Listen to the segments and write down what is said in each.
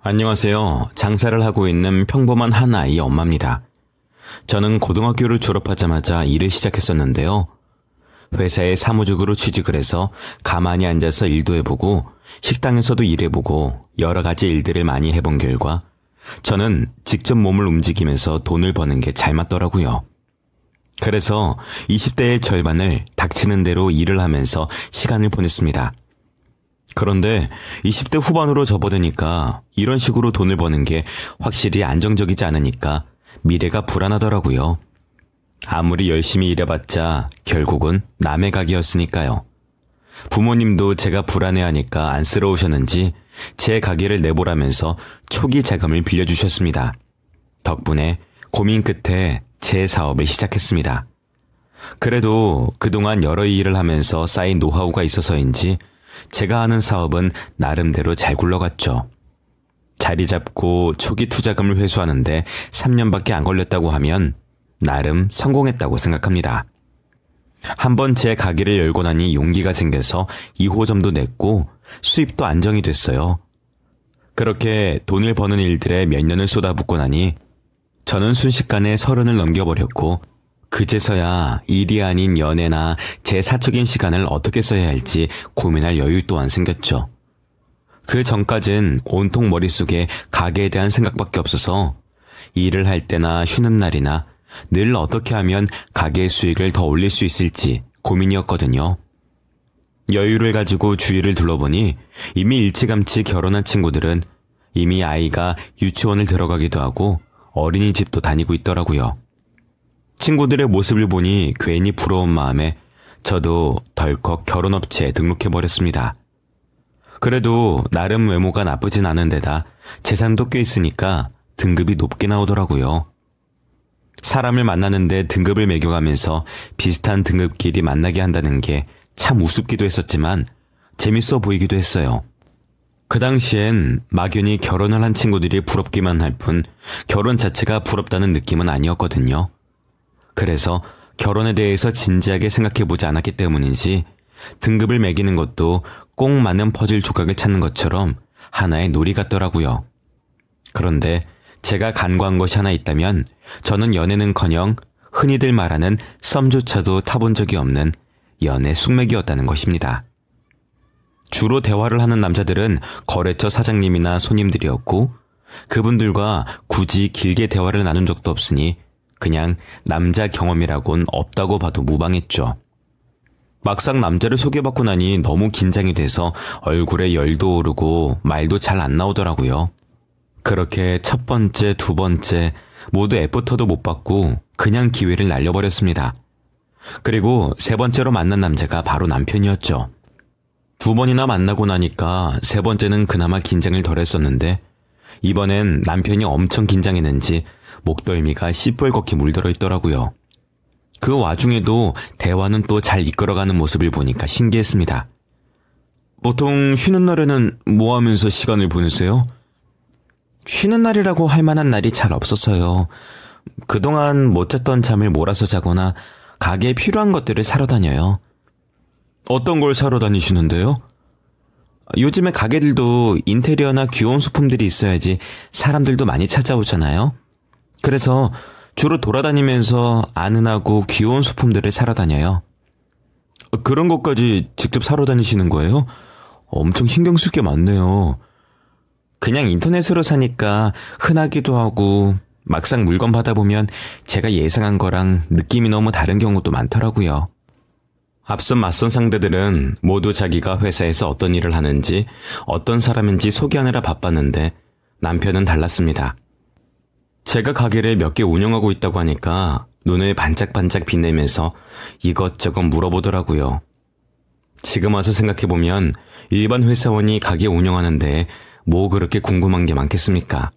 안녕하세요. 장사를 하고 있는 평범한 한 아이의 엄마입니다. 저는 고등학교를 졸업하자마자 일을 시작했었는데요. 회사에 사무직으로 취직을 해서 가만히 앉아서 일도 해보고 식당에서도 일해보고 여러 가지 일들을 많이 해본 결과 저는 직접 몸을 움직이면서 돈을 버는 게 잘 맞더라고요. 그래서 20대의 절반을 닥치는 대로 일을 하면서 시간을 보냈습니다. 그런데 20대 후반으로 접어드니까 이런 식으로 돈을 버는 게 확실히 안정적이지 않으니까 미래가 불안하더라고요. 아무리 열심히 일해봤자 결국은 남의 가게였으니까요. 부모님도 제가 불안해하니까 안쓰러우셨는지 제 가게를 내보라면서 초기 자금을 빌려주셨습니다. 덕분에 고민 끝에 제 사업을 시작했습니다. 그래도 그동안 여러 일을 하면서 쌓인 노하우가 있어서인지 제가 하는 사업은 나름대로 잘 굴러갔죠. 자리 잡고 초기 투자금을 회수하는데 3년밖에 안 걸렸다고 하면 나름 성공했다고 생각합니다. 한번 제 가게를 열고 나니 용기가 생겨서 2호점도 냈고 수입도 안정이 됐어요. 그렇게 돈을 버는 일들에 몇 년을 쏟아붓고 나니 저는 순식간에 30을 넘겨버렸고 그제서야 일이 아닌 연애나 제 사적인 시간을 어떻게 써야 할지 고민할 여유 또한 생겼죠. 그 전까진 온통 머릿속에 가게에 대한 생각밖에 없어서 일을 할 때나 쉬는 날이나 늘 어떻게 하면 가게의 수익을 더 올릴 수 있을지 고민이었거든요. 여유를 가지고 주위를 둘러보니 이미 일찌감치 결혼한 친구들은 이미 아이가 유치원을 들어가기도 하고 어린이집도 다니고 있더라고요. 친구들의 모습을 보니 괜히 부러운 마음에 저도 덜컥 결혼업체에 등록해버렸습니다. 그래도 나름 외모가 나쁘진 않은 데다 재산도 꽤 있으니까 등급이 높게 나오더라고요. 사람을 만나는데 등급을 매겨가면서 비슷한 등급끼리 만나게 한다는 게 참 우습기도 했었지만 재밌어 보이기도 했어요. 그 당시엔 막연히 결혼을 한 친구들이 부럽기만 할 뿐 결혼 자체가 부럽다는 느낌은 아니었거든요. 그래서 결혼에 대해서 진지하게 생각해보지 않았기 때문인지 등급을 매기는 것도 꼭 맞는 퍼즐 조각을 찾는 것처럼 하나의 놀이 같더라고요. 그런데 제가 간과한 것이 하나 있다면 저는 연애는커녕 흔히들 말하는 썸조차도 타본 적이 없는 연애 숙맥이었다는 것입니다. 주로 대화를 하는 남자들은 거래처 사장님이나 손님들이었고 그분들과 굳이 길게 대화를 나눈 적도 없으니 그냥 남자 경험이라곤 없다고 봐도 무방했죠. 막상 남자를 소개받고 나니 너무 긴장이 돼서 얼굴에 열도 오르고 말도 잘 안 나오더라고요. 그렇게 첫 번째, 두 번째 모두 애프터도 못 받고 그냥 기회를 날려버렸습니다. 그리고 세 번째로 만난 남자가 바로 남편이었죠. 두 번이나 만나고 나니까 세 번째는 그나마 긴장을 덜 했었는데 이번엔 남편이 엄청 긴장했는지 목덜미가 시뻘겋게 물들어 있더라고요. 그 와중에도 대화는 또 잘 이끌어가는 모습을 보니까 신기했습니다. 보통 쉬는 날에는 뭐 하면서 시간을 보내세요? 쉬는 날이라고 할 만한 날이 잘 없어서요. 그동안 못 잤던 잠을 몰아서 자거나 가게에 필요한 것들을 사러 다녀요. 어떤 걸 사러 다니시는데요? 요즘에 가게들도 인테리어나 귀여운 소품들이 있어야지 사람들도 많이 찾아오잖아요. 그래서 주로 돌아다니면서 아늑하고 귀여운 소품들을 사러 다녀요. 그런 것까지 직접 사러 다니시는 거예요? 엄청 신경 쓸 게 많네요. 그냥 인터넷으로 사니까 흔하기도 하고 막상 물건 받아보면 제가 예상한 거랑 느낌이 너무 다른 경우도 많더라고요. 앞선 맞선 상대들은 모두 자기가 회사에서 어떤 일을 하는지 어떤 사람인지 소개하느라 바빴는데 남편은 달랐습니다. 제가 가게를 몇 개 운영하고 있다고 하니까 눈을 반짝반짝 빛내면서 이것저것 물어보더라고요. 지금 와서 생각해보면 일반 회사원이 가게 운영하는데 뭐 그렇게 궁금한 게 많겠습니까?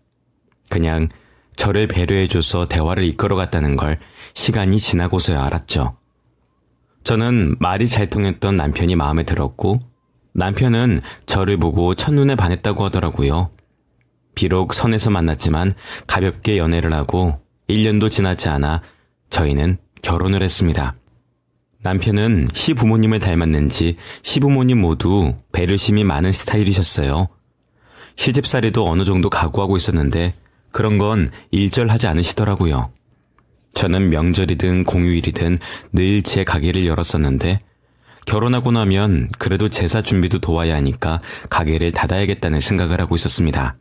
그냥 저를 배려해줘서 대화를 이끌어갔다는 걸 시간이 지나고서야 알았죠. 저는 말이 잘 통했던 남편이 마음에 들었고 남편은 저를 보고 첫눈에 반했다고 하더라고요. 비록 선에서 만났지만 가볍게 연애를 하고 1년도 지나지 않아 저희는 결혼을 했습니다. 남편은 시부모님을 닮았는지 시부모님 모두 배려심이 많은 스타일이셨어요. 시집살이도 어느 정도 각오하고 있었는데 그런 건 일절하지 않으시더라고요. 저는 명절이든 공휴일이든 늘 제 가게를 열었었는데 결혼하고 나면 그래도 제사 준비도 도와야 하니까 가게를 닫아야겠다는 생각을 하고 있었습니다.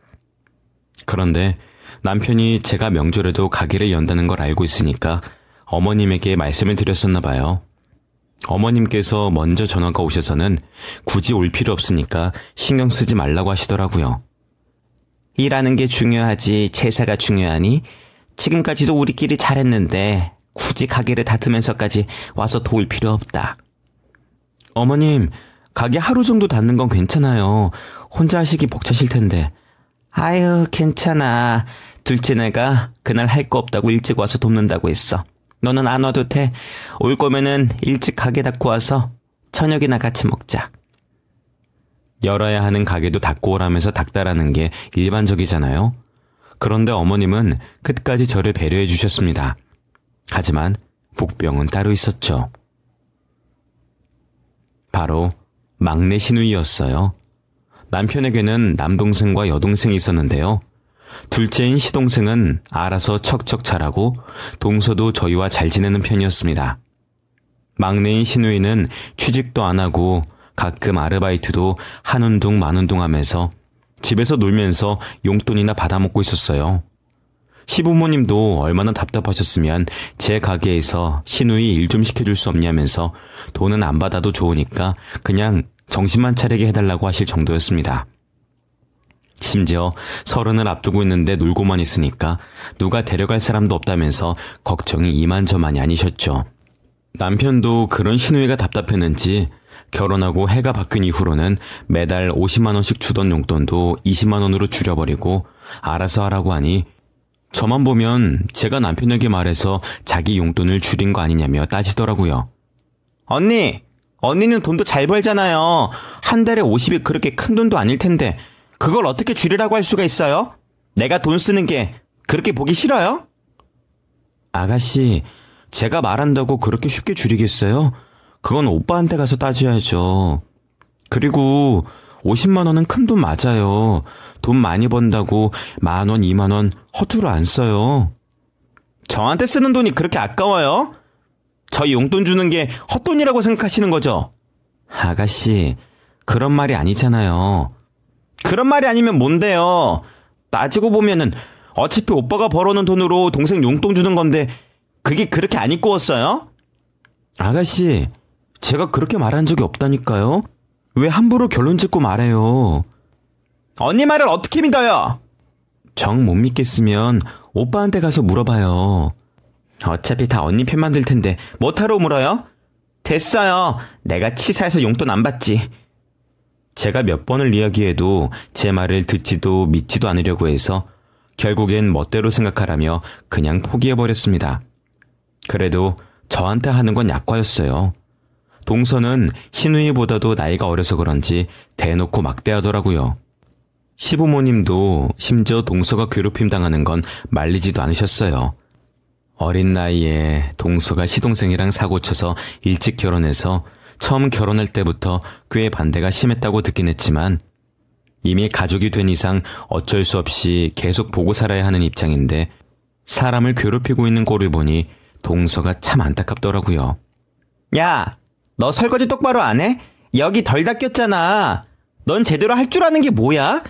그런데 남편이 제가 명절에도 가게를 연다는 걸 알고 있으니까 어머님에게 말씀을 드렸었나 봐요. 어머님께서 먼저 전화가 오셔서는 굳이 올 필요 없으니까 신경 쓰지 말라고 하시더라고요. 일하는 게 중요하지 제사가 중요하니? 지금까지도 우리끼리 잘했는데 굳이 가게를 닫으면서까지 와서 도울 필요 없다. 어머님, 가게 하루 정도 닫는 건 괜찮아요. 혼자 하시기 벅차실 텐데. 아유, 괜찮아. 둘째네가 그날 할 거 없다고 일찍 와서 돕는다고 했어. 너는 안 와도 돼. 올 거면은 일찍 가게 닫고 와서 저녁이나 같이 먹자. 열어야 하는 가게도 닫고 오라면서 닦다라는 게 일반적이잖아요. 그런데 어머님은 끝까지 저를 배려해 주셨습니다. 하지만 복병은 따로 있었죠. 바로 막내 시누이였어요. 남편에게는 남동생과 여동생이 있었는데요. 둘째인 시동생은 알아서 척척 자라고 동서도 저희와 잘 지내는 편이었습니다. 막내인 시누이는 취직도 안 하고 가끔 아르바이트도 한운동 만운동 하면서 집에서 놀면서 용돈이나 받아먹고 있었어요. 시부모님도 얼마나 답답하셨으면 제 가게에서 시누이 일 좀 시켜줄 수 없냐면서 돈은 안 받아도 좋으니까 그냥 정신만 차리게 해달라고 하실 정도였습니다. 심지어 30을 앞두고 있는데 놀고만 있으니까 누가 데려갈 사람도 없다면서 걱정이 이만저만이 아니셨죠. 남편도 그런 시누이가 답답했는지 결혼하고 해가 바뀐 이후로는 매달 50만 원씩 주던 용돈도 20만 원으로 줄여버리고 알아서 하라고 하니 저만 보면 제가 남편에게 말해서 자기 용돈을 줄인 거 아니냐며 따지더라고요. 언니는 돈도 잘 벌잖아요. 한 달에 50이 그렇게 큰 돈도 아닐 텐데 그걸 어떻게 줄이라고 할 수가 있어요? 내가 돈 쓰는 게 그렇게 보기 싫어요? 아가씨, 제가 말한다고 그렇게 쉽게 줄이겠어요? 그건 오빠한테 가서 따져야죠. 그리고 50만 원은 큰 돈 맞아요. 돈 많이 번다고 10,000원, 20,000원 허투루 안 써요. 저한테 쓰는 돈이 그렇게 아까워요? 저희 용돈 주는 게 헛돈이라고 생각하시는 거죠? 아가씨, 그런 말이 아니잖아요. 그런 말이 아니면 뭔데요? 따지고 보면은 어차피 오빠가 벌어놓은 돈으로 동생 용돈 주는 건데 그게 그렇게 안 이끄웠어요? 아가씨, 제가 그렇게 말한 적이 없다니까요? 왜 함부로 결론 짓고 말해요? 언니 말을 어떻게 믿어요? 정 못 믿겠으면 오빠한테 가서 물어봐요. 어차피 다 언니 편만 들 텐데 뭐하러 물어요? 됐어요. 내가 치사해서 용돈 안 받지. 제가 몇 번을 이야기해도 제 말을 듣지도 믿지도 않으려고 해서 결국엔 멋대로 생각하라며 그냥 포기해버렸습니다. 그래도 저한테 하는 건 약과였어요. 동서는 시누이보다도 나이가 어려서 그런지 대놓고 막대하더라고요. 시부모님도 심지어 동서가 괴롭힘 당하는 건 말리지도 않으셨어요. 어린 나이에 동서가 시동생이랑 사고쳐서 일찍 결혼해서 처음 결혼할 때부터 꽤 반대가 심했다고 듣긴 했지만 이미 가족이 된 이상 어쩔 수 없이 계속 보고 살아야 하는 입장인데 사람을 괴롭히고 있는 꼴을 보니 동서가 참 안타깝더라고요. 야, 너 설거지 똑바로 안 해? 여기 덜 닦였잖아. 넌 제대로 할 줄 아는 게 뭐야?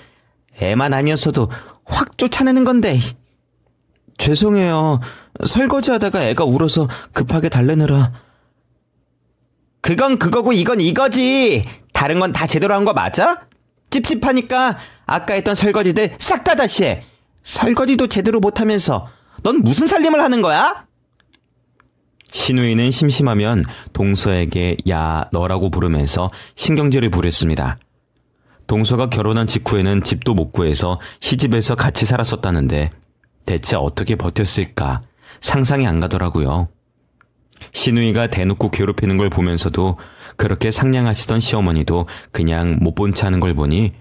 애만 아니었어도 확 쫓아내는 건데. 죄송해요. 설거지 하다가 애가 울어서 급하게 달래느라. 그건 그거고 이건 이거지. 다른 건 다 제대로 한 거 맞아? 찝찝하니까 아까 했던 설거지들 싹 다 다시 해. 설거지도 제대로 못하면서 넌 무슨 살림을 하는 거야? 시누이는 심심하면 동서에게 야 너라고 부르면서 신경질을 부렸습니다. 동서가 결혼한 직후에는 집도 못 구해서 시집에서 같이 살았었다는데 대체 어떻게 버텼을까 상상이 안 가더라고요. 시누이가 대놓고 괴롭히는 걸 보면서도 그렇게 상냥하시던 시어머니도 그냥 못 본 채 하는 걸 보니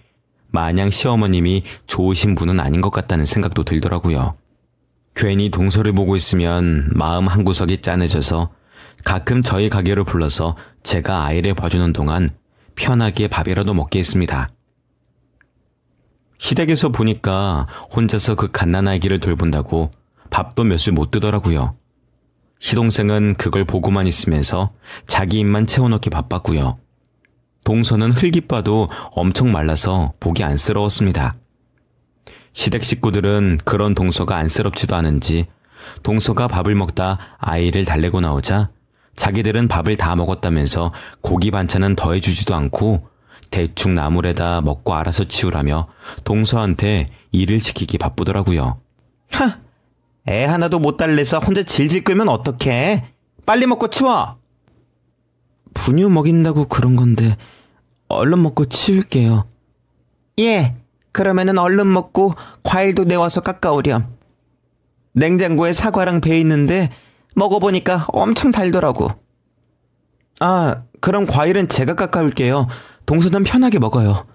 마냥 시어머님이 좋으신 분은 아닌 것 같다는 생각도 들더라고요. 괜히 동서를 보고 있으면 마음 한구석이 짠해져서 가끔 저희 가게로 불러서 제가 아이를 봐주는 동안 편하게 밥이라도 먹게 했습니다. 시댁에서 보니까 혼자서 그 갓난아기를 돌본다고 밥도 몇 술 못 뜨더라고요. 시동생은 그걸 보고만 있으면서 자기 입만 채워넣기 바빴고요. 동서는 흙이 빠도 엄청 말라서 보기 안쓰러웠습니다. 시댁 식구들은 그런 동서가 안쓰럽지도 않은지 동서가 밥을 먹다 아이를 달래고 나오자 자기들은 밥을 다 먹었다면서 고기 반찬은 더해주지도 않고 대충 나물에다 먹고 알아서 치우라며 동서한테 일을 시키기 바쁘더라고요. 하! 애 하나도 못 달래서 혼자 질질 끌면 어떡해? 빨리 먹고 치워! 분유 먹인다고 그런 건데 얼른 먹고 치울게요. 예, 그러면은 얼른 먹고 과일도 내와서 깎아오렴. 냉장고에 사과랑 배 있는데 먹어보니까 엄청 달더라고. 아, 그럼 과일은 제가 깎아올게요. 동서는 편하게 먹어요.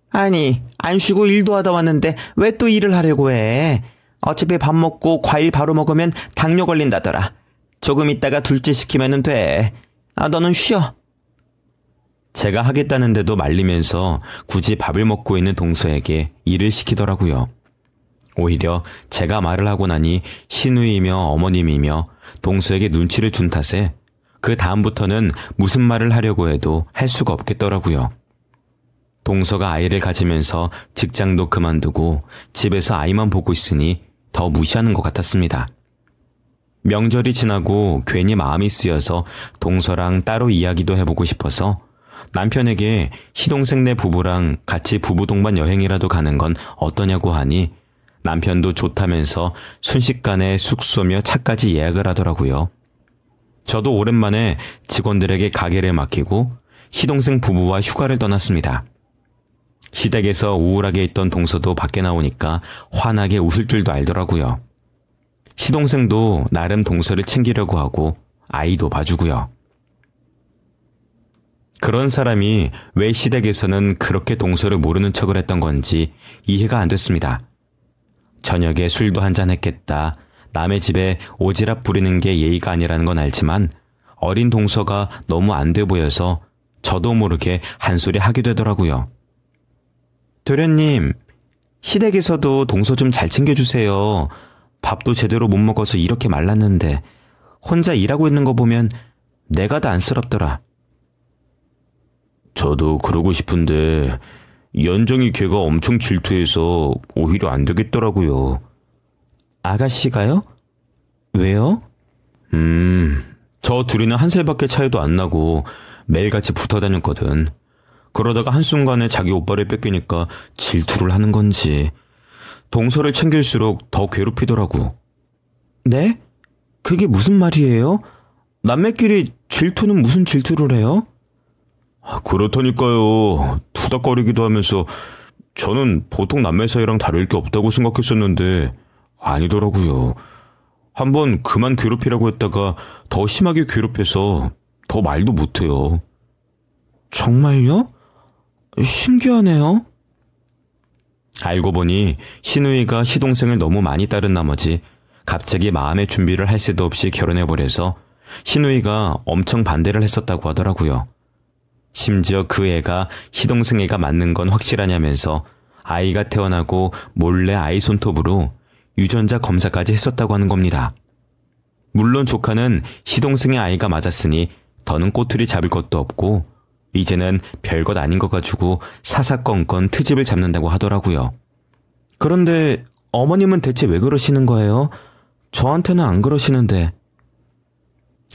아니, 안 쉬고 일도 하다 왔는데 왜 또 일을 하려고 해? 어차피 밥 먹고 과일 바로 먹으면 당뇨 걸린다더라. 조금 있다가 둘째 시키면 돼. 아, 너는 쉬어. 제가 하겠다는데도 말리면서 굳이 밥을 먹고 있는 동서에게 일을 시키더라고요. 오히려 제가 말을 하고 나니 시누이며 어머님이며 동서에게 눈치를 준 탓에 그 다음부터는 무슨 말을 하려고 해도 할 수가 없겠더라고요. 동서가 아이를 가지면서 직장도 그만두고 집에서 아이만 보고 있으니 더 무시하는 것 같았습니다. 명절이 지나고 괜히 마음이 쓰여서 동서랑 따로 이야기도 해보고 싶어서 남편에게 시동생네 부부랑 같이 부부 동반 여행이라도 가는 건 어떠냐고 하니 남편도 좋다면서 순식간에 숙소며 차까지 예약을 하더라고요. 저도 오랜만에 직원들에게 가게를 맡기고 시동생 부부와 휴가를 떠났습니다. 시댁에서 우울하게 있던 동서도 밖에 나오니까 환하게 웃을 줄도 알더라고요. 시동생도 나름 동서를 챙기려고 하고 아이도 봐주고요. 그런 사람이 왜 시댁에서는 그렇게 동서를 모르는 척을 했던 건지 이해가 안 됐습니다. 저녁에 술도 한잔 했겠다. 남의 집에 오지랖 부리는 게 예의가 아니라는 건 알지만 어린 동서가 너무 안 돼 보여서 저도 모르게 한 소리 하게 되더라고요. 도련님, 시댁에서도 동서 좀 잘 챙겨주세요. 밥도 제대로 못 먹어서 이렇게 말랐는데 혼자 일하고 있는 거 보면 내가 다 안쓰럽더라. 저도 그러고 싶은데 연정이 걔가 엄청 질투해서 오히려 안 되겠더라고요. 아가씨가요? 왜요? 저 둘이는 한 살밖에 차이도 안 나고 매일같이 붙어 다녔거든. 그러다가 한순간에 자기 오빠를 뺏기니까 질투를 하는 건지 동서를 챙길수록 더 괴롭히더라고. 네? 그게 무슨 말이에요? 남매끼리 질투는 무슨 질투를 해요? 그렇다니까요. 투닥거리기도 하면서 저는 보통 남매 사이랑 다를 게 없다고 생각했었는데 아니더라고요. 한번 그만 괴롭히라고 했다가 더 심하게 괴롭혀서 더 말도 못해요. 정말요? 신기하네요. 알고 보니 시누이가 시동생을 너무 많이 따른 나머지 갑자기 마음의 준비를 할 새도 없이 결혼해버려서 시누이가 엄청 반대를 했었다고 하더라고요. 심지어 그 애가 시동생 애가 맞는 건 확실하냐면서 아이가 태어나고 몰래 아이 손톱으로 유전자 검사까지 했었다고 하는 겁니다. 물론 조카는 시동생의 아이가 맞았으니 더는 꼬투리 잡을 것도 없고 이제는 별것 아닌 것 가지고 사사건건 트집을 잡는다고 하더라고요. 그런데 어머님은 대체 왜 그러시는 거예요? 저한테는 안 그러시는데.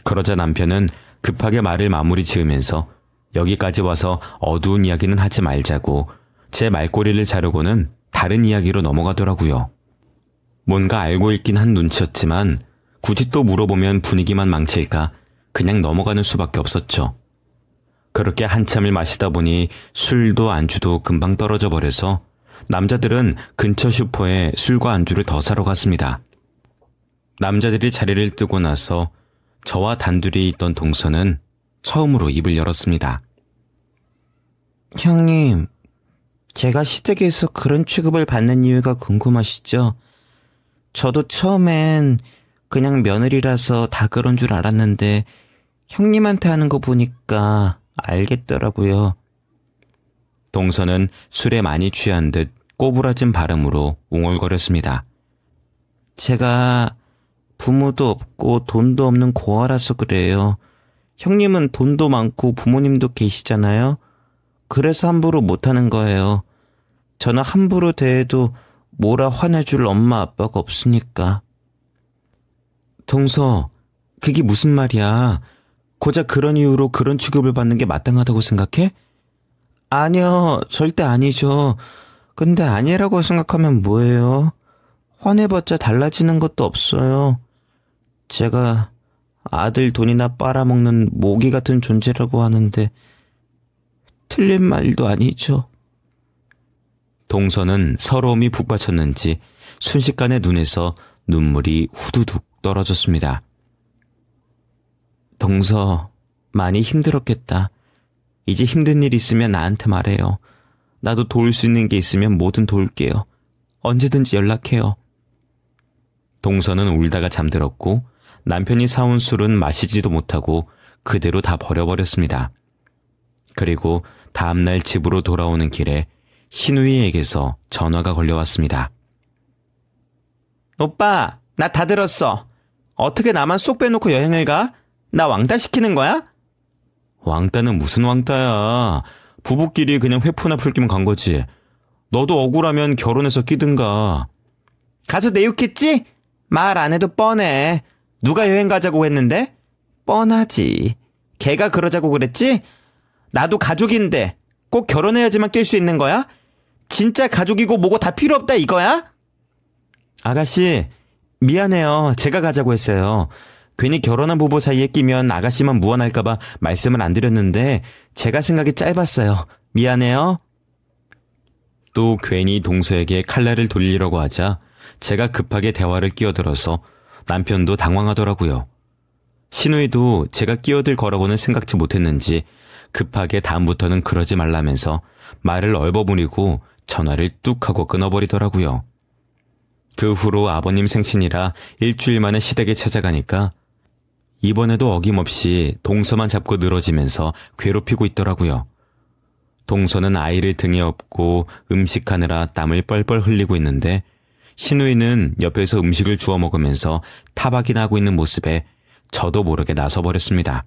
그러자 남편은 급하게 말을 마무리 지으면서 여기까지 와서 어두운 이야기는 하지 말자고 제 말꼬리를 자르고는 다른 이야기로 넘어가더라고요. 뭔가 알고 있긴 한 눈치였지만 굳이 또 물어보면 분위기만 망칠까 그냥 넘어가는 수밖에 없었죠. 그렇게 한참을 마시다 보니 술도 안주도 금방 떨어져 버려서 남자들은 근처 슈퍼에 술과 안주를 더 사러 갔습니다. 남자들이 자리를 뜨고 나서 저와 단둘이 있던 동서는 처음으로 입을 열었습니다. 형님, 제가 시댁에서 그런 취급을 받는 이유가 궁금하시죠? 저도 처음엔 그냥 며느리라서 다 그런 줄 알았는데 형님한테 하는 거 보니까 알겠더라고요. 동서는 술에 많이 취한 듯 꼬부라진 발음으로 웅얼거렸습니다. 제가 부모도 없고 돈도 없는 고아라서 그래요. 형님은 돈도 많고 부모님도 계시잖아요. 그래서 함부로 못하는 거예요. 저는 함부로 대해도 뭐라 화내줄 엄마 아빠가 없으니까. 동서, 그게 무슨 말이야? 고작 그런 이유로 그런 취급을 받는 게 마땅하다고 생각해? 아니요, 절대 아니죠. 근데 아니라고 생각하면 뭐예요? 화내봤자 달라지는 것도 없어요. 제가 아들 돈이나 빨아먹는 모기 같은 존재라고 하는데 틀린 말도 아니죠. 동서는 서러움이 북받쳤는지 순식간에 눈에서 눈물이 후두둑 떨어졌습니다. 동서, 많이 힘들었겠다. 이제 힘든 일 있으면 나한테 말해요. 나도 도울 수 있는 게 있으면 뭐든 도울게요. 언제든지 연락해요. 동서는 울다가 잠들었고 남편이 사온 술은 마시지도 못하고 그대로 다 버려버렸습니다. 그리고 다음날 집으로 돌아오는 길에 신우이에게서 전화가 걸려왔습니다. 오빠, 나 다 들었어. 어떻게 나만 쏙 빼놓고 여행을 가? 나 왕따 시키는 거야? 왕따는 무슨 왕따야. 부부끼리 그냥 회포나 풀 겸 간 거지. 너도 억울하면 결혼해서 끼든가. 가서 내 욕했지? 말 안 해도 뻔해. 누가 여행 가자고 했는데? 뻔하지. 걔가 그러자고 그랬지? 나도 가족인데 꼭 결혼해야지만 낄 수 있는 거야? 진짜 가족이고 뭐고 다 필요 없다 이거야? 아가씨, 미안해요. 제가 가자고 했어요. 괜히 결혼한 부부 사이에 끼면 아가씨만 무안할까봐 말씀을 안 드렸는데 제가 생각이 짧았어요. 미안해요. 또 괜히 동서에게 칼날을 돌리려고 하자 제가 급하게 대화를 끼어들어서 남편도 당황하더라고요. 신우이도 제가 끼어들 거라고는 생각지 못했는지 급하게 다음부터는 그러지 말라면서 말을 얼버무리고 전화를 뚝 하고 끊어버리더라고요. 그 후로 아버님 생신이라 일주일 만에 시댁에 찾아가니까 이번에도 어김없이 동서만 잡고 늘어지면서 괴롭히고 있더라고요. 동서는 아이를 등에 업고 음식하느라 땀을 뻘뻘 흘리고 있는데 신우이는 옆에서 음식을 주워 먹으면서 타박이나 하고 있는 모습에 저도 모르게 나서버렸습니다.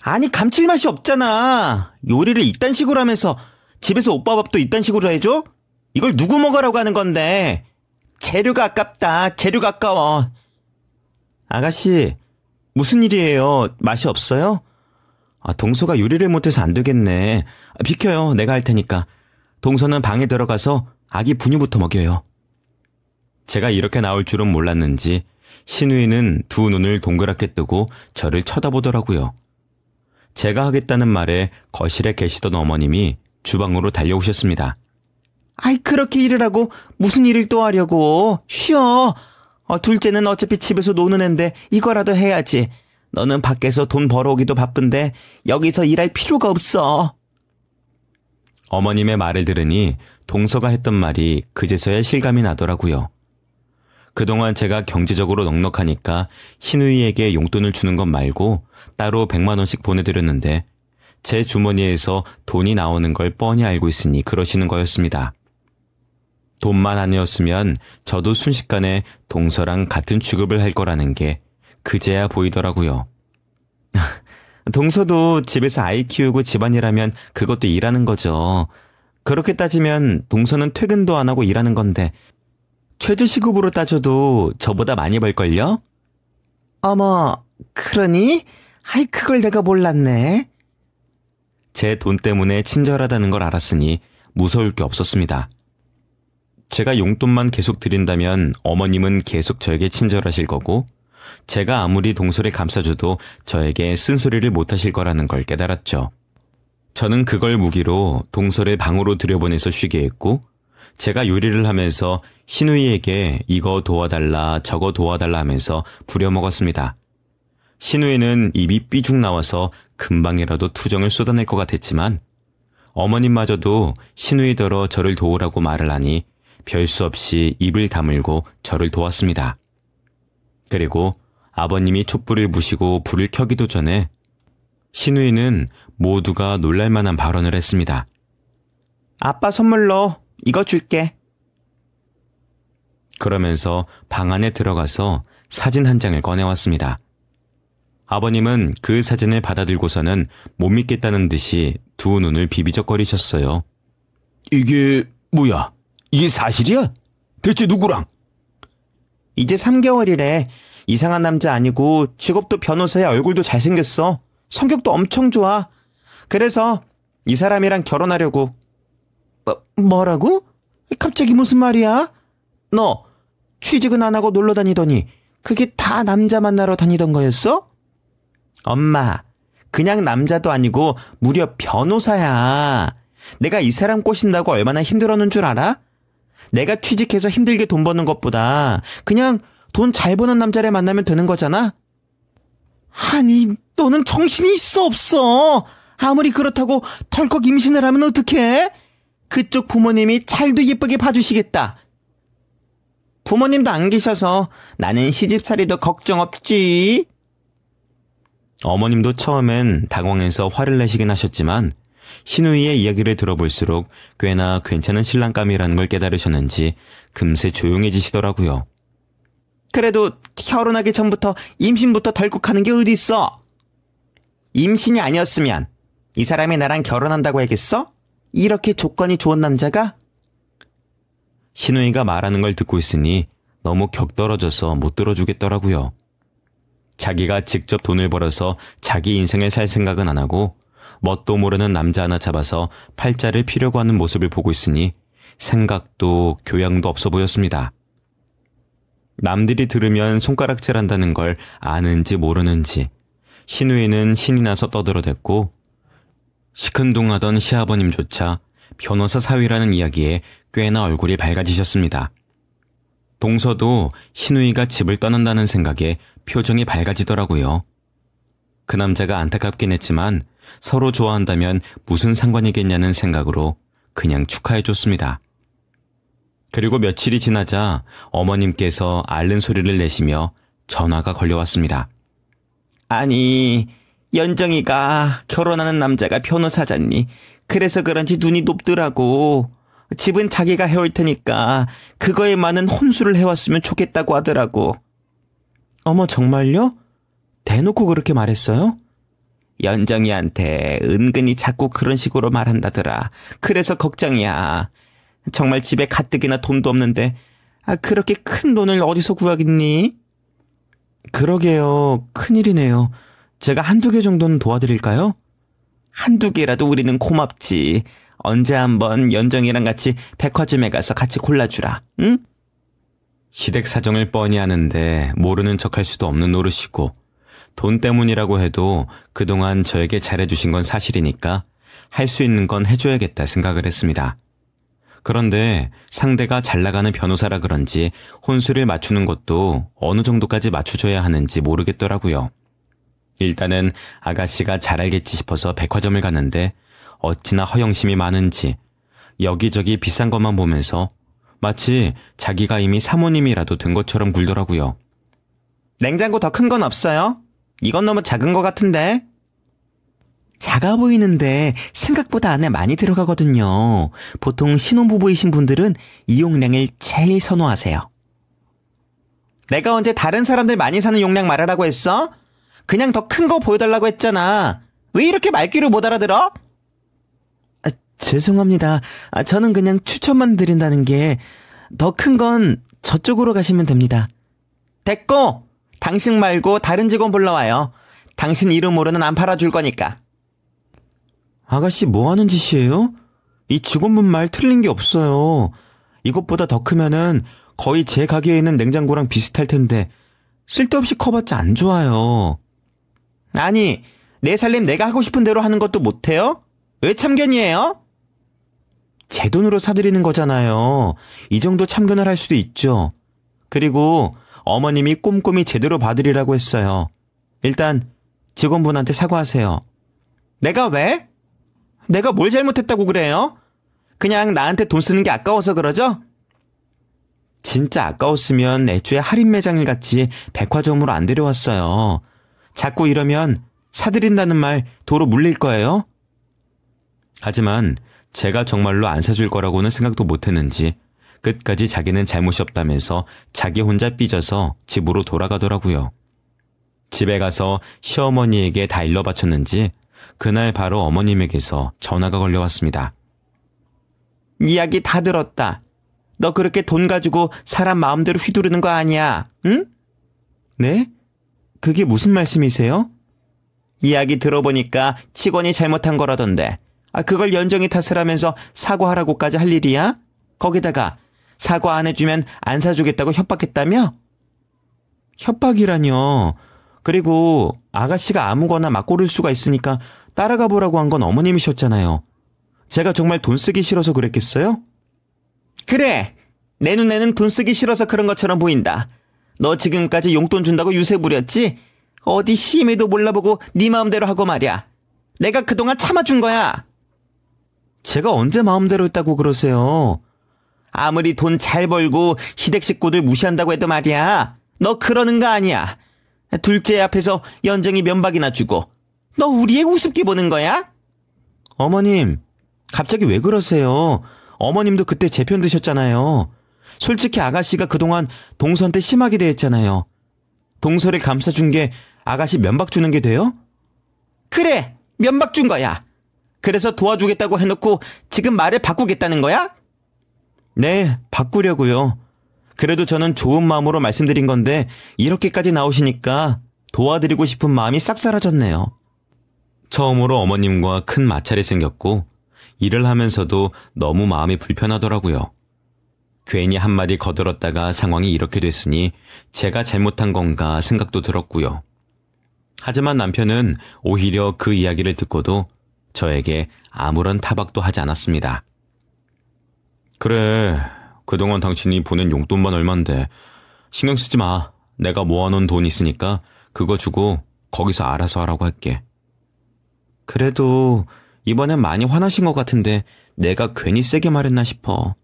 아니, 감칠맛이 없잖아. 요리를 이딴 식으로 하면서 집에서 오빠 밥도 이딴 식으로 해줘? 이걸 누구 먹으라고 하는 건데. 재료가 아깝다. 재료가 아까워. 아가씨, 무슨 일이에요? 맛이 없어요? 동서가 요리를 못해서 안 되겠네. 비켜요. 내가 할 테니까. 동서는 방에 들어가서 아기 분유부터 먹여요. 제가 이렇게 나올 줄은 몰랐는지 신우이는 두 눈을 동그랗게 뜨고 저를 쳐다보더라고요. 제가 하겠다는 말에 거실에 계시던 어머님이 주방으로 달려오셨습니다. 아이, 그렇게 일을 하고 무슨 일을 또 하려고. 쉬어. 둘째는 어차피 집에서 노는 앤데 이거라도 해야지. 너는 밖에서 돈 벌어오기도 바쁜데 여기서 일할 필요가 없어. 어머님의 말을 들으니 동서가 했던 말이 그제서야 실감이 나더라고요. 그동안 제가 경제적으로 넉넉하니까 신우이에게 용돈을 주는 것 말고 따로 100만 원씩 보내드렸는데 제 주머니에서 돈이 나오는 걸 뻔히 알고 있으니 그러시는 거였습니다. 돈만 아니었으면 저도 순식간에 동서랑 같은 취급을 할 거라는 게 그제야 보이더라고요. 동서도 집에서 아이 키우고 집안일하면 그것도 일하는 거죠. 그렇게 따지면 동서는 퇴근도 안 하고 일하는 건데 최저시급으로 따져도 저보다 많이 벌걸요? 어머, 그러니? 아이, 그걸 내가 몰랐네. 제 돈 때문에 친절하다는 걸 알았으니 무서울 게 없었습니다. 제가 용돈만 계속 드린다면 어머님은 계속 저에게 친절하실 거고 제가 아무리 동서를 감싸줘도 저에게 쓴소리를 못하실 거라는 걸 깨달았죠. 저는 그걸 무기로 동서를 방으로 들여보내서 쉬게 했고 제가 요리를 하면서 신우이에게 이거 도와달라 저거 도와달라 하면서 부려먹었습니다. 신우이는 입이 삐죽 나와서 금방이라도 투정을 쏟아낼 것 같았지만 어머님마저도 신우이더러 저를 도우라고 말을 하니 별 수 없이 입을 다물고 저를 도왔습니다. 그리고 아버님이 촛불을 무시고 불을 켜기도 전에 신우이는 모두가 놀랄만한 발언을 했습니다. 아빠 선물로 이거 줄게. 그러면서 방 안에 들어가서 사진 한 장을 꺼내왔습니다. 아버님은 그 사진을 받아들고서는 못 믿겠다는 듯이 두 눈을 비비적거리셨어요. 이게 뭐야? 이게 사실이야? 대체 누구랑? 이제 3개월이래. 이상한 남자 아니고 직업도 변호사야. 얼굴도 잘생겼어. 성격도 엄청 좋아. 그래서 이 사람이랑 결혼하려고. 뭐라고? 갑자기 무슨 말이야? 너 취직은 안 하고 놀러 다니더니 그게 다 남자 만나러 다니던 거였어? 엄마, 그냥 남자도 아니고 무려 변호사야. 내가 이 사람 꼬신다고 얼마나 힘들었는 줄 알아? 내가 취직해서 힘들게 돈 버는 것보다 그냥 돈 잘 버는 남자를 만나면 되는 거잖아? 아니, 너는 정신이 있어 없어? 아무리 그렇다고 덜컥 임신을 하면 어떡해? 그쪽 부모님이 잘도 예쁘게 봐주시겠다. 부모님도 안 계셔서 나는 시집살이도 걱정 없지. 어머님도 처음엔 당황해서 화를 내시긴 하셨지만 신우이의 이야기를 들어볼수록 꽤나 괜찮은 신랑감이라는 걸 깨달으셨는지 금세 조용해지시더라고요. 그래도 결혼하기 전부터 임신부터 덜컥 하는 게 어디 있어? 임신이 아니었으면 이 사람이 나랑 결혼한다고 하겠어? 이렇게 조건이 좋은 남자가? 신우이가 말하는 걸 듣고 있으니 너무 격떨어져서 못 들어주겠더라고요. 자기가 직접 돈을 벌어서 자기 인생을 살 생각은 안 하고 뭣도 모르는 남자 하나 잡아서 팔자를 피려고 하는 모습을 보고 있으니 생각도 교양도 없어 보였습니다. 남들이 들으면 손가락질한다는 걸 아는지 모르는지 신우이는 신이 나서 떠들어댔고 시큰둥하던 시아버님조차 변호사 사위라는 이야기에 꽤나 얼굴이 밝아지셨습니다. 동서도 신우이가 집을 떠난다는 생각에 표정이 밝아지더라고요. 그 남자가 안타깝긴 했지만 서로 좋아한다면 무슨 상관이겠냐는 생각으로 그냥 축하해줬습니다. 그리고 며칠이 지나자 어머님께서 앓는 소리를 내시며 전화가 걸려왔습니다. 아니, 연정이가 결혼하는 남자가 변호사잖니. 그래서 그런지 눈이 높더라고. 집은 자기가 해올 테니까 그거에 많은 혼수를 해왔으면 좋겠다고 하더라고. 어머, 정말요? 대놓고 그렇게 말했어요? 연정이한테 은근히 자꾸 그런 식으로 말한다더라. 그래서 걱정이야. 정말 집에 가뜩이나 돈도 없는데 그렇게 큰 돈을 어디서 구하겠니? 그러게요. 큰일이네요. 제가 한두 개 정도는 도와드릴까요? 한두 개라도 우리는 고맙지. 언제 한번 연정이랑 같이 백화점에 가서 같이 골라주라. 응? 시댁 사정을 뻔히 아는데 모르는 척할 수도 없는 노릇이고 돈 때문이라고 해도 그동안 저에게 잘해주신 건 사실이니까 할 수 있는 건 해줘야겠다 생각을 했습니다. 그런데 상대가 잘 나가는 변호사라 그런지 혼수를 맞추는 것도 어느 정도까지 맞춰줘야 하는지 모르겠더라고요. 일단은 아가씨가 잘 알겠지 싶어서 백화점을 갔는데 어찌나 허영심이 많은지 여기저기 비싼 것만 보면서 마치 자기가 이미 사모님이라도 된 것처럼 굴더라고요. 냉장고 더 큰 건 없어요? 이건 너무 작은 것 같은데? 작아 보이는데 생각보다 안에 많이 들어가거든요. 보통 신혼부부이신 분들은 이 용량을 제일 선호하세요. 내가 언제 다른 사람들 많이 사는 용량 말하라고 했어? 그냥 더 큰 거 보여달라고 했잖아. 왜 이렇게 말귀를 못 알아들어? 죄송합니다. 저는 그냥 추천만 드린다는 게 더 큰 건 저쪽으로 가시면 됩니다. 됐고, 당신 말고 다른 직원 불러와요. 당신 이름으로는 안 팔아줄 거니까. 아가씨 뭐 하는 짓이에요? 이 직원분 말 틀린 게 없어요. 이것보다 더 크면은 거의 제 가게에 있는 냉장고랑 비슷할 텐데 쓸데없이 커봤자 안 좋아요. 아니, 내 살림 내가 하고 싶은 대로 하는 것도 못해요? 왜 참견이에요? 제 돈으로 사드리는 거잖아요. 이 정도 참견을 할 수도 있죠. 그리고 어머님이 꼼꼼히 제대로 봐드리라고 했어요. 일단 직원분한테 사과하세요. 내가 왜? 내가 뭘 잘못했다고 그래요? 그냥 나한테 돈 쓰는 게 아까워서 그러죠? 진짜 아까웠으면 애초에 할인 매장을 갔지 백화점으로 안 데려왔어요. 자꾸 이러면 사드린다는 말 도로 물릴 거예요? 하지만 제가 정말로 안 사줄 거라고는 생각도 못했는지 끝까지 자기는 잘못이 없다면서 자기 혼자 삐져서 집으로 돌아가더라고요. 집에 가서 시어머니에게 다 일러 바쳤는지 그날 바로 어머님에게서 전화가 걸려왔습니다. 이야기 다 들었다. 너 그렇게 돈 가지고 사람 마음대로 휘두르는 거 아니야, 응? 네? 그게 무슨 말씀이세요? 이야기 들어보니까 직원이 잘못한 거라던데. 그걸 연정이 탓을 하면서 사과하라고까지 할 일이야? 거기다가 사과 안 해주면 안 사주겠다고 협박했다며? 협박이라뇨. 그리고 아가씨가 아무거나 막 고를 수가 있으니까 따라가 보라고 한 건 어머님이셨잖아요. 제가 정말 돈 쓰기 싫어서 그랬겠어요? 그래. 내 눈에는 돈 쓰기 싫어서 그런 것처럼 보인다. 너 지금까지 용돈 준다고 유세 부렸지? 어디 시임에도 몰라보고 네 마음대로 하고 말이야. 내가 그동안 참아준 거야. 제가 언제 마음대로 했다고 그러세요? 아무리 돈 잘 벌고 시댁 식구들 무시한다고 해도 말이야. 너 그러는 거 아니야. 둘째 앞에서 연정이 면박이나 주고. 너 우리 애 우습게 보는 거야? 어머님, 갑자기 왜 그러세요? 어머님도 그때 제 편 드셨잖아요. 솔직히 아가씨가 그동안 동서한테 심하게 대했잖아요. 동서를 감싸준 게 아가씨 면박 주는 게 돼요? 그래, 면박 준 거야. 그래서 도와주겠다고 해놓고 지금 말을 바꾸겠다는 거야? 네, 바꾸려고요. 그래도 저는 좋은 마음으로 말씀드린 건데 이렇게까지 나오시니까 도와드리고 싶은 마음이 싹 사라졌네요. 처음으로 어머님과 큰 마찰이 생겼고 일을 하면서도 너무 마음이 불편하더라고요. 괜히 한마디 거들었다가 상황이 이렇게 됐으니 제가 잘못한 건가 생각도 들었고요. 하지만 남편은 오히려 그 이야기를 듣고도 저에게 아무런 타박도 하지 않았습니다. 그래, 그동안 당신이 보낸 용돈만 얼만데 신경 쓰지 마. 내가 모아놓은 돈 있으니까 그거 주고 거기서 알아서 하라고 할게. 그래도 이번엔 많이 화나신 것 같은데 내가 괜히 세게 말했나 싶어.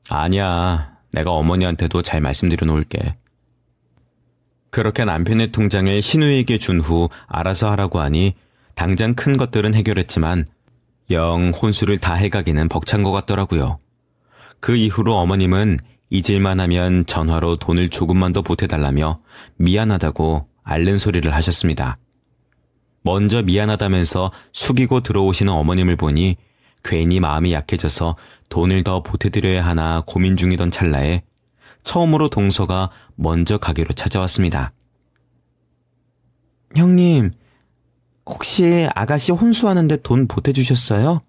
아니야, 내가 어머니한테도 잘 말씀드려 놓을게. 그렇게 남편의 통장을 신우에게 준 후 알아서 하라고 하니 당장 큰 것들은 해결했지만 영 혼수를 다 해가기는 벅찬 것 같더라고요. 그 이후로 어머님은 잊을만 하면 전화로 돈을 조금만 더 보태달라며 미안하다고 앓는 소리를 하셨습니다. 먼저 미안하다면서 숙이고 들어오시는 어머님을 보니 괜히 마음이 약해져서 돈을 더 보태드려야 하나 고민 중이던 찰나에 처음으로 동서가 먼저 가게로 찾아왔습니다. 형님, 혹시 아가씨 혼수하는데 돈 보태주셨어요?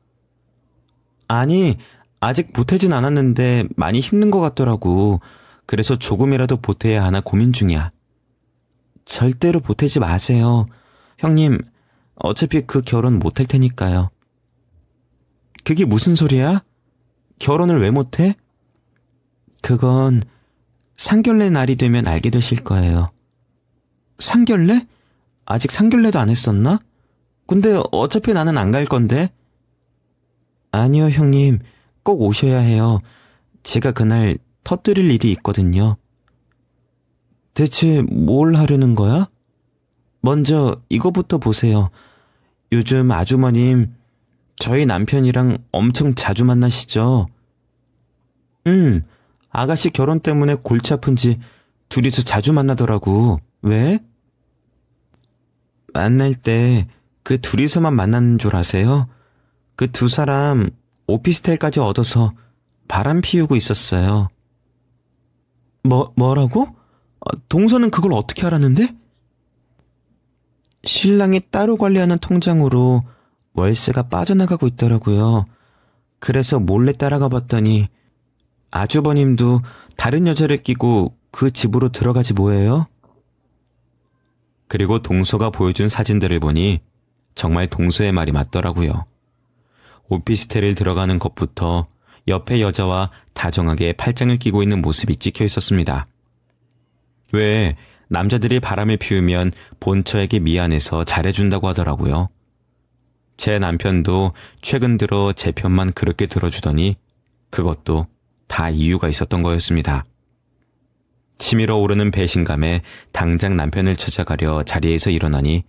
아니, 아직 보태진 않았는데 많이 힘든 것 같더라고. 그래서 조금이라도 보태야 하나 고민 중이야. 절대로 보태지 마세요. 형님, 어차피 그 결혼 못할 테니까요. 그게 무슨 소리야? 결혼을 왜 못해? 그건 상견례 날이 되면 알게 되실 거예요. 상견례? 아직 상견례도 안 했었나? 근데 어차피 나는 안 갈 건데. 아니요, 형님. 꼭 오셔야 해요. 제가 그날 터뜨릴 일이 있거든요. 대체 뭘 하려는 거야? 먼저 이거부터 보세요. 요즘 아주머님, 저희 남편이랑 엄청 자주 만나시죠? 아가씨 결혼 때문에 골치 아픈지 둘이서 자주 만나더라고. 왜? 만날 때 그 둘이서만 만나는 줄 아세요? 그 두 사람 오피스텔까지 얻어서 바람 피우고 있었어요. 뭐라고? 동서는 그걸 어떻게 알았는데? 신랑이 따로 관리하는 통장으로 월세가 빠져나가고 있더라고요. 그래서 몰래 따라가 봤더니 아주버님도 다른 여자를 끼고 그 집으로 들어가지 뭐예요? 그리고 동서가 보여준 사진들을 보니 정말 동서의 말이 맞더라고요. 오피스텔을 들어가는 것부터 옆에 여자와 다정하게 팔짱을 끼고 있는 모습이 찍혀 있었습니다. 왜 남자들이 바람을 피우면 본처에게 미안해서 잘해준다고 하더라고요. 제 남편도 최근 들어 제 편만 그렇게 들어주더니 그것도 다 이유가 있었던 거였습니다. 치밀어 오르는 배신감에 당장 남편을 찾아가려 자리에서 일어나니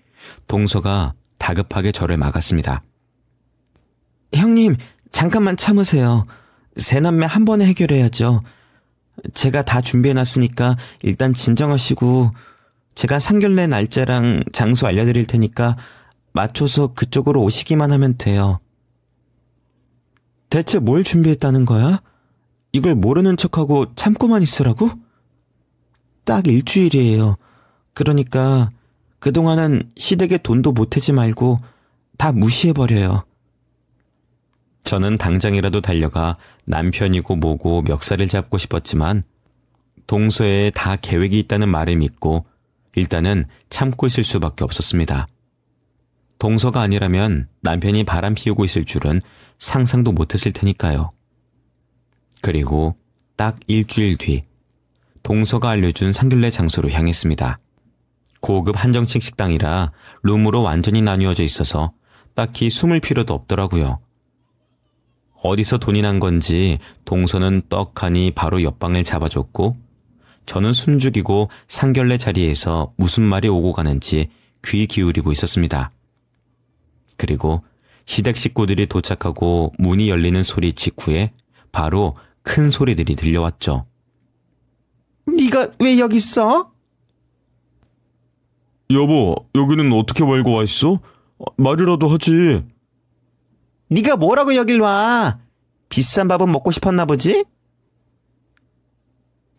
동서가 다급하게 저를 막았습니다. 형님, 잠깐만 참으세요. 세 남매 한 번에 해결해야죠. 제가 다 준비해놨으니까 일단 진정하시고 제가 상견례 날짜랑 장소 알려드릴 테니까 맞춰서 그쪽으로 오시기만 하면 돼요. 대체 뭘 준비했다는 거야? 이걸 모르는 척하고 참고만 있으라고? 딱 일주일이에요. 그러니까 그동안은 시댁에 돈도 보태지 말고 다 무시해버려요. 저는 당장이라도 달려가 남편이고 뭐고 멱살을 잡고 싶었지만 동서에 다 계획이 있다는 말을 믿고 일단은 참고 있을 수밖에 없었습니다. 동서가 아니라면 남편이 바람 피우고 있을 줄은 상상도 못했을 테니까요. 그리고 딱 일주일 뒤 동서가 알려준 상견례 장소로 향했습니다. 고급 한정식 식당이라 룸으로 완전히 나뉘어져 있어서 딱히 숨을 필요도 없더라고요. 어디서 돈이 난 건지 동서는 떡하니 바로 옆방을 잡아줬고 저는 숨죽이고 상견례 자리에서 무슨 말이 오고 가는지 귀 기울이고 있었습니다. 그리고 시댁 식구들이 도착하고 문이 열리는 소리 직후에 바로 큰 소리들이 들려왔죠. 네가 왜 여기 있어? 여보, 여기는 어떻게 말고 와 있어? 말이라도 하지. 네가 뭐라고 여길 와? 비싼 밥은 먹고 싶었나 보지?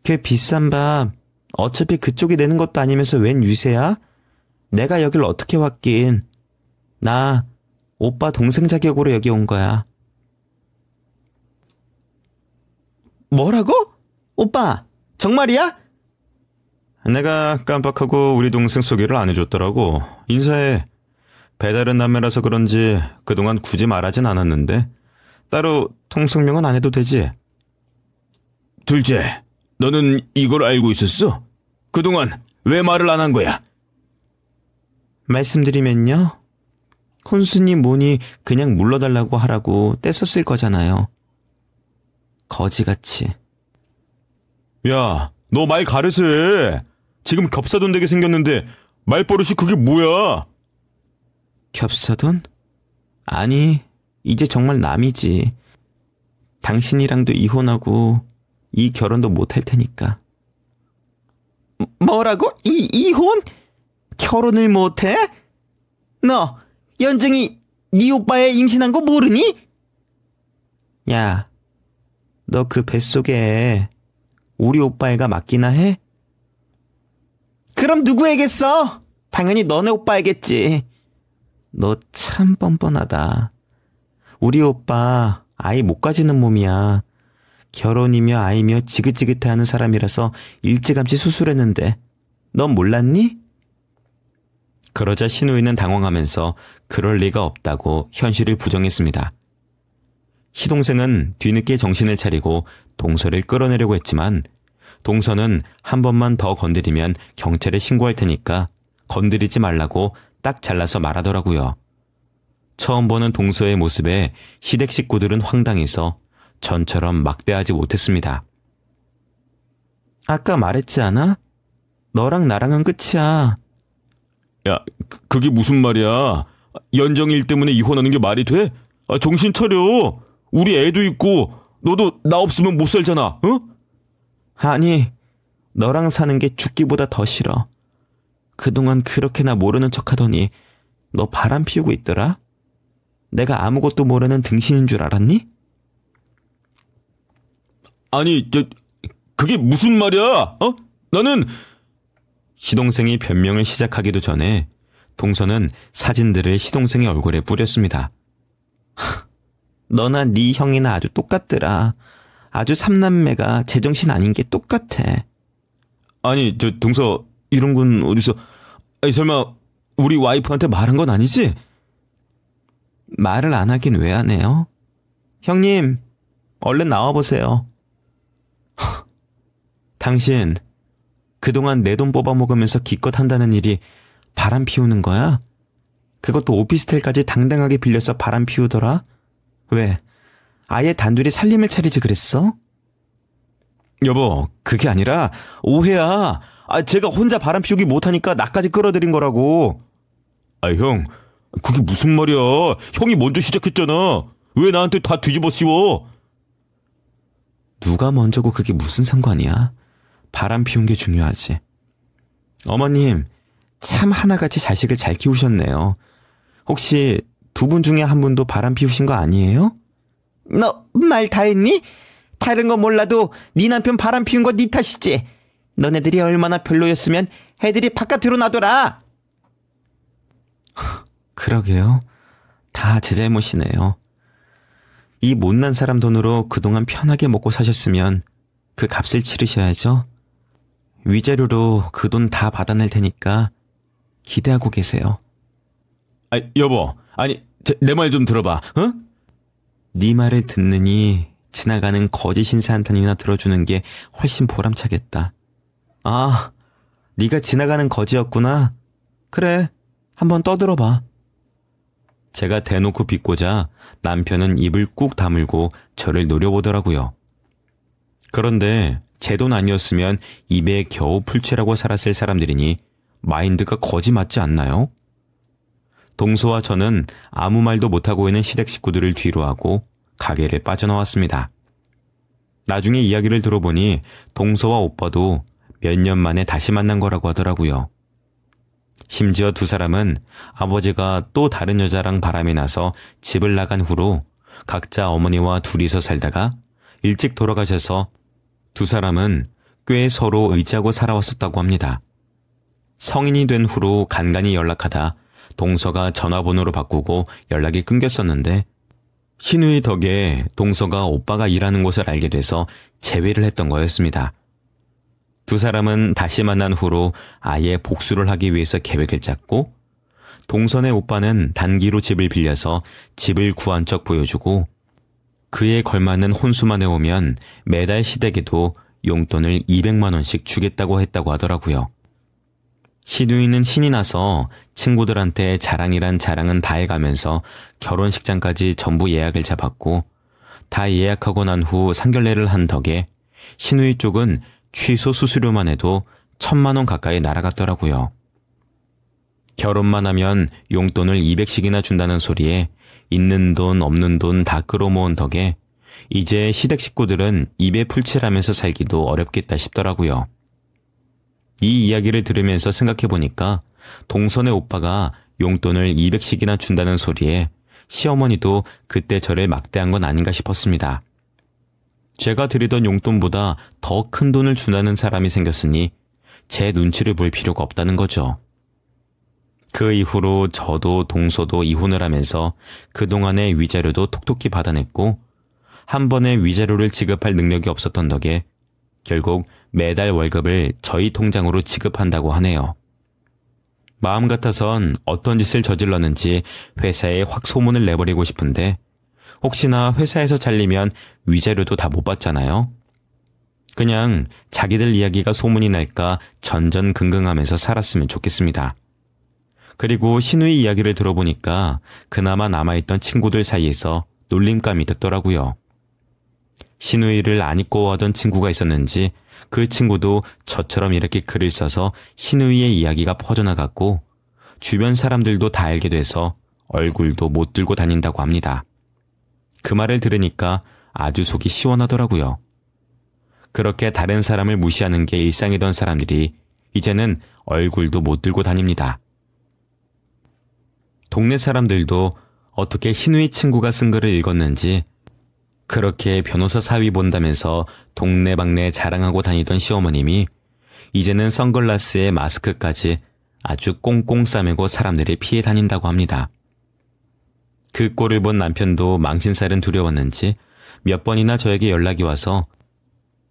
그 비싼 밥 어차피 그쪽이 내는 것도 아니면서 웬 유세야? 내가 여길 어떻게 왔긴. 나 오빠 동생 자격으로 여기 온 거야. 뭐라고? 오빠 정말이야? 내가 깜빡하고 우리 동생 소개를 안 해줬더라고. 인사해. 배다른 남매라서 그런지 그동안 굳이 말하진 않았는데 따로 통성명은 안 해도 되지. 둘째, 너는 이걸 알고 있었어? 그동안 왜 말을 안 한 거야? 말씀드리면요. 혼수니 뭐니 그냥 물러달라고 하라고 떼썼을 거잖아요. 거지같이. 야, 너 말 가려서 해. 지금 겹사돈 되게 생겼는데 말버릇이 그게 뭐야? 겹사돈? 아니, 이제 정말 남이지. 당신이랑도 이혼하고 이 결혼도 못할 테니까. 뭐라고? 이혼? 결혼을 못해? 너 연정이 네 오빠애 임신한 거 모르니? 야, 너 그 뱃속에 우리 오빠애가 맞기나 해? 그럼 누구애겠어? 당연히 너네 오빠애겠지. 너 참 뻔뻔하다. 우리 오빠 아이 못 가지는 몸이야. 결혼이며 아이며 지긋지긋해하는 사람이라서 일찌감치 수술했는데 넌 몰랐니? 그러자 신우이는 당황하면서 그럴 리가 없다고 현실을 부정했습니다. 시동생은 뒤늦게 정신을 차리고 동서를 끌어내려고 했지만 동서는 한 번만 더 건드리면 경찰에 신고할 테니까 건드리지 말라고 딱 잘라서 말하더라고요. 처음 보는 동서의 모습에 시댁 식구들은 황당해서 전처럼 막대하지 못했습니다. 아까 말했지 않아? 너랑 나랑은 끝이야. 야, 그게 무슨 말이야? 연정이 일 때문에 이혼하는 게 말이 돼? 정신 차려. 우리 애도 있고 너도 나 없으면 못 살잖아. 어? 아니, 너랑 사는 게 죽기보다 더 싫어. 그동안 그렇게 나 모르는 척하더니 너 바람 피우고 있더라? 내가 아무것도 모르는 등신인 줄 알았니? 아니, 그게 무슨 말이야? 어? 나는... 시동생이 변명을 시작하기도 전에 동서는 사진들을 시동생의 얼굴에 뿌렸습니다. 너나 네 형이나 아주 똑같더라. 아주 삼남매가 제정신 아닌 게 똑같아. 아니, 동서 이런 건 어디서... 아니, 설마 우리 와이프한테 말한 건 아니지? 말을 안 하긴 왜 안 해요? 형님, 얼른 나와보세요. 당신, 그동안 내 돈 뽑아먹으면서 기껏 한다는 일이 바람 피우는 거야? 그것도 오피스텔까지 당당하게 빌려서 바람 피우더라? 왜? 아예 단둘이 살림을 차리지 그랬어? 여보, 그게 아니라 오해야. 제가 혼자 바람 피우기 못하니까 나까지 끌어들인 거라고. 형, 그게 무슨 말이야. 형이 먼저 시작했잖아. 왜 나한테 다 뒤집어 씌워? 누가 먼저고 그게 무슨 상관이야? 바람 피운 게 중요하지. 어머님, 참 하나같이 자식을 잘 키우셨네요. 혹시 두 분 중에 한 분도 바람 피우신 거 아니에요? 너 말 다 했니? 다른 건 몰라도 네 남편 바람 피운 거 네 탓이지. 너네들이 얼마나 별로였으면 애들이 바깥으로 나더라. 그러게요. 다 제 잘못이네요. 이 못난 사람 돈으로 그동안 편하게 먹고 사셨으면 그 값을 치르셔야죠. 위자료로 그 돈 다 받아낼 테니까 기대하고 계세요. 여보, 아니 내 말 좀 들어봐. 어? 네 말을 듣느니 지나가는 거지 신세 한 탄이나 들어주는 게 훨씬 보람차겠다. 아, 네가 지나가는 거지였구나. 그래, 한번 떠들어봐. 제가 대놓고 비꼬자 남편은 입을 꾹 다물고 저를 노려보더라고요. 그런데 제 돈 아니었으면 입에 겨우 풀칠하고 살았을 사람들이니 마인드가 거지 맞지 않나요? 동서와 저는 아무 말도 못하고 있는 시댁 식구들을 뒤로하고 가게를 빠져나왔습니다. 나중에 이야기를 들어보니 동서와 오빠도 몇 년 만에 다시 만난 거라고 하더라고요. 심지어 두 사람은 아버지가 또 다른 여자랑 바람이 나서 집을 나간 후로 각자 어머니와 둘이서 살다가 일찍 돌아가셔서 두 사람은 꽤 서로 의지하고 살아왔었다고 합니다. 성인이 된 후로 간간히 연락하다 동서가 전화번호를 바꾸고 연락이 끊겼었는데 신우이 덕에 동서가 오빠가 일하는 곳을 알게 돼서 재회를 했던 거였습니다. 두 사람은 다시 만난 후로 아예 복수를 하기 위해서 계획을 짰고 동선의 오빠는 단기로 집을 빌려서 집을 구한 척 보여주고 그에 걸맞는 혼수만 해오면 매달 시댁에도 용돈을 200만 원씩 주겠다고 했다고 하더라고요. 신우이는 신이 나서 친구들한테 자랑이란 자랑은 다 해가면서 결혼식장까지 전부 예약을 잡았고 다 예약하고 난 후 상견례를 한 덕에 신우이 쪽은 취소 수수료만 해도 1,000만 원 가까이 날아갔더라고요. 결혼만 하면 용돈을 200씩이나 준다는 소리에 있는 돈 없는 돈 다 끌어모은 덕에 이제 시댁 식구들은 입에 풀칠하면서 살기도 어렵겠다 싶더라고요. 이 이야기를 들으면서 생각해보니까 동선의 오빠가 용돈을 200씩이나 준다는 소리에 시어머니도 그때 저를 막대한 건 아닌가 싶었습니다. 제가 드리던 용돈보다 더 큰 돈을 준다는 사람이 생겼으니 제 눈치를 볼 필요가 없다는 거죠. 그 이후로 저도 동서도 이혼을 하면서 그동안의 위자료도 톡톡히 받아냈고 한 번에 위자료를 지급할 능력이 없었던 덕에 결국 매달 월급을 저희 통장으로 지급한다고 하네요. 마음 같아선 어떤 짓을 저질렀는지 회사에 확 소문을 내버리고 싶은데 혹시나 회사에서 잘리면 위자료도 다 못 받잖아요. 그냥 자기들 이야기가 소문이 날까 전전긍긍하면서 살았으면 좋겠습니다. 그리고 신우이 이야기를 들어보니까 그나마 남아있던 친구들 사이에서 놀림감이 듣더라고요. 신우이를 안 이뻐하던 친구가 있었는지 그 친구도 저처럼 이렇게 글을 써서 신우이의 이야기가 퍼져나갔고 주변 사람들도 다 알게 돼서 얼굴도 못 들고 다닌다고 합니다. 그 말을 들으니까 아주 속이 시원하더라고요. 그렇게 다른 사람을 무시하는 게 일상이던 사람들이 이제는 얼굴도 못 들고 다닙니다. 동네 사람들도 어떻게 신우이 친구가 쓴 글을 읽었는지 그렇게 변호사 사위 본다면서 동네방네 자랑하고 다니던 시어머님이 이제는 선글라스에 마스크까지 아주 꽁꽁 싸매고 사람들이 피해 다닌다고 합니다. 그 꼴을 본 남편도 망신살은 두려웠는지 몇 번이나 저에게 연락이 와서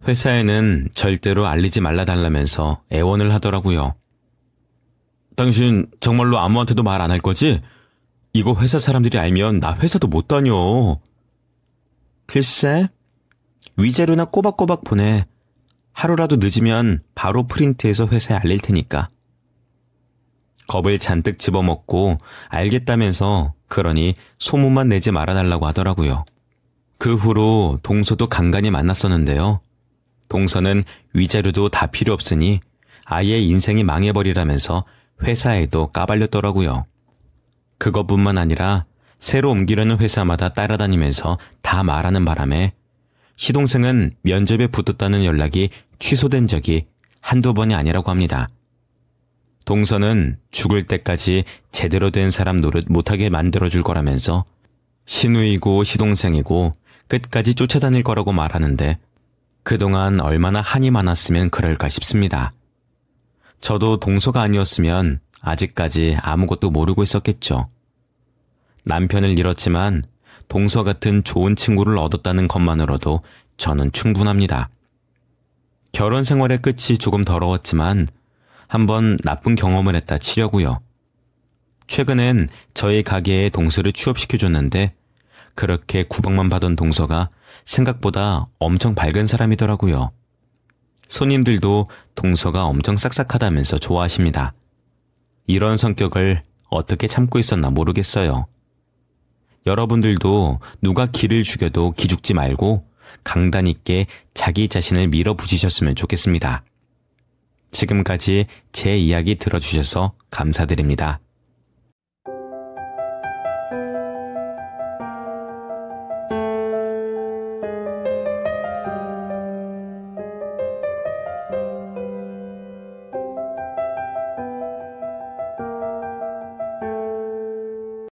회사에는 절대로 알리지 말라달라면서 애원을 하더라고요. 당신 정말로 아무한테도 말 안 할 거지? 이거 회사 사람들이 알면 나 회사도 못 다녀. 글쎄, 위자료나 꼬박꼬박 보내. 하루라도 늦으면 바로 프린트해서 회사에 알릴 테니까. 겁을 잔뜩 집어먹고 알겠다면서 그러니 소문만 내지 말아달라고 하더라고요. 그 후로 동서도 간간히 만났었는데요. 동서는 위자료도 다 필요 없으니 아예 인생이 망해버리라면서 회사에도 까발렸더라고요. 그것뿐만 아니라 새로 옮기려는 회사마다 따라다니면서 다 말하는 바람에 시동생은 면접에 붙었다는 연락이 취소된 적이 한두 번이 아니라고 합니다. 동서는 죽을 때까지 제대로 된 사람 노릇 못하게 만들어줄 거라면서 시누이고 시동생이고 끝까지 쫓아다닐 거라고 말하는데 그동안 얼마나 한이 많았으면 그럴까 싶습니다. 저도 동서가 아니었으면 아직까지 아무것도 모르고 있었겠죠. 남편을 잃었지만 동서 같은 좋은 친구를 얻었다는 것만으로도 저는 충분합니다. 결혼 생활의 끝이 조금 더러웠지만 한번 나쁜 경험을 했다 치려고요. 최근엔 저희 가게에 동서를 취업시켜줬는데 그렇게 구박만 받은 동서가 생각보다 엄청 밝은 사람이더라고요. 손님들도 동서가 엄청 싹싹하다면서 좋아하십니다. 이런 성격을 어떻게 참고 있었나 모르겠어요. 여러분들도 누가 기를 죽여도 기죽지 말고 강단 있게 자기 자신을 밀어붙이셨으면 좋겠습니다. 지금까지 제 이야기 들어주셔서 감사드립니다.